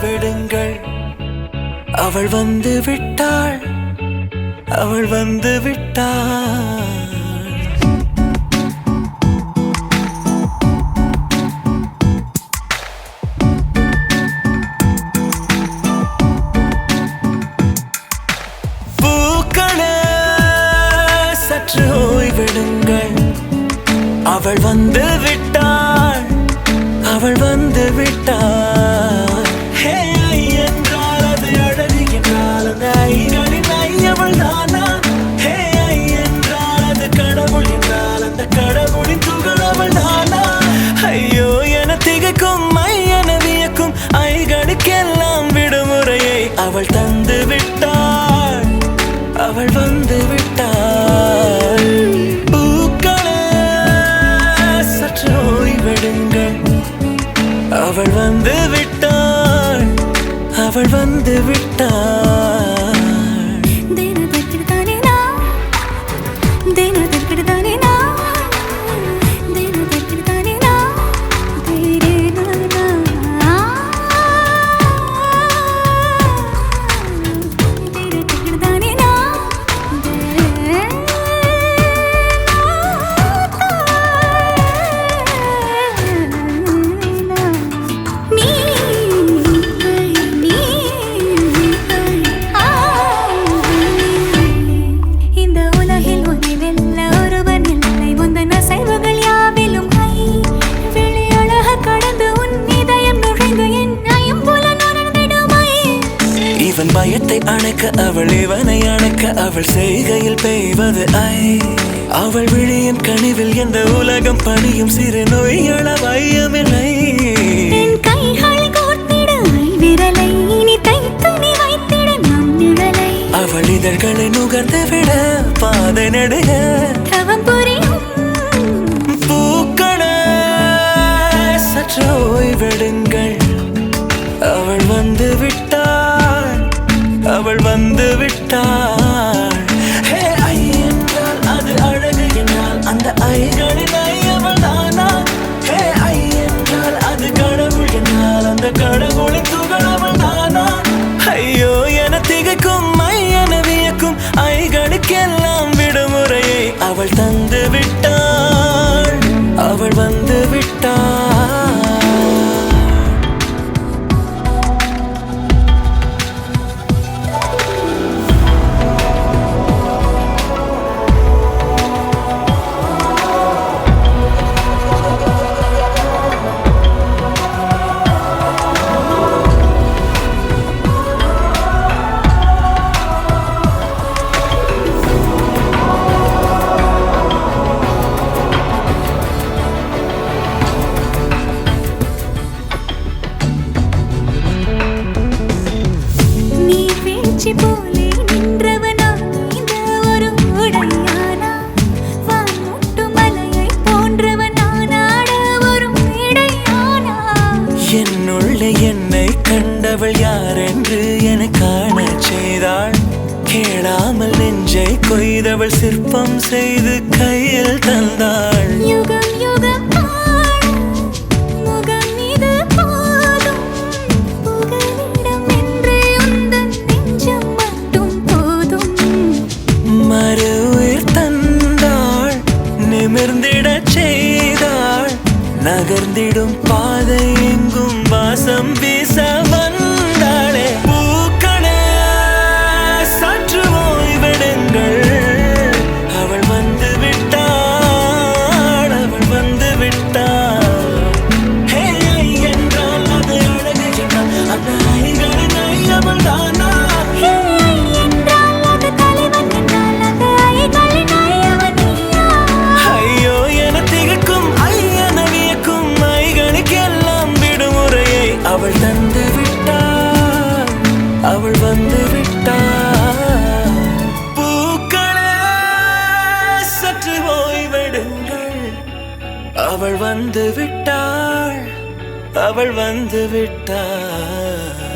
ஓய்வெடுங்கள். அவள் வந்து விட்டாள், அவள் வந்து விட்டாள். பூக்களே சற்று ஓய்வெடுங்கள். அவள் வந்து விட்டாள், அவள் வந்து விட்டாள். ஹே ஐ என்றால் அது அழகு என்றால் அந்த ஐகளின் ஐ அவள் தானா? ஹே ஐ என்றால் அது கடவுள் என்றால் அந்த கடவுளின் துகள் அவள் தானா? ஐயோ என திகைக்கும் ஐ என வியக்கும் ஐகளுக்கெல்லாம் விடுமுறையை அவள் தந்து விட்டாள், அவள் வந்து விட்டாள். பூக்களே சற்று ஓய்வெடுங்கள். அவள் வந்து விட்டாள், அவள் வந்து விட்டாள். இவன் பயத்தை அணைக்க அவள் இவனை அணைக்க அவள் செய்கையில் பெய்வது ஐ. அவள் விழியின் கனிவில் எந்த உலகம் பணியும் சிறு நோய்கள வையமில்லை. அவள் இதழ்களை நுகர்ந்து விட பாதை நடுக பூக்களே சற்று ஓய்வெடுங்கள். அவள் வந்து விட்டாள், அவள் வந்து விட்டாள். ஹே ஐ என்றால் அது அழகு என்றால் அந்த ஐகளின் ஐ அவள் தானா? ஹே ஐ என்றால் அது கடவுள் என்றால் அந்த கடவுளின் துகள் அவள் தானா? ஐயோ என திகைக்கும் ஐ என வியக்கும் ஐகளுக்கெல்லாம் விடுமுறையை அவள் தந்து விட்டாள், அவள் வந்து விட்டாள். என்னுள்ளே என்னை கண்டவள் யாரென்று என காண செய்தாள். கேளாமல் நெஞ்சை கொய்தவள் சிற்பம் செய்து கையில் தந்தாள். யுகம் யுகம் முகம் இது போதும் புகலிடம் என்று உந்தன் நெஞ்சம் மட்டும் போதும். மறு உயிர் தந்தாள், நிமிர்ந்திடச் செய்தாள். நகர்ந்திடும் பாதை எங்கும் வாசம் வீச வந்தாளே. பூக்களே சற்று ஓய்வெடுங்கள். அவள் வந்து விட்டாள், அவள் வந்து விட்டாள். ஹே ஐ என்றால் அது அழகு என்றால் அந்த ஐகளின் ஐ அவள் தானா? ஹே ஐ என்றால் அது தலைவன் என்றால் அந்த ஐகளின் ஐ அவன் நீயா? ஐயோ என திகைக்கும் ஐ என வியக்கும் ஐகளுக்கெல்லாம் விடுமுறையை அவள் தந்து விட்டாள், அவள் வந்து விட்டாள். பூக்களே சற்று ஓய்வெடுங்கள். அவள் வந்து விட்டாள், அவள் வந்து விட்டாள்.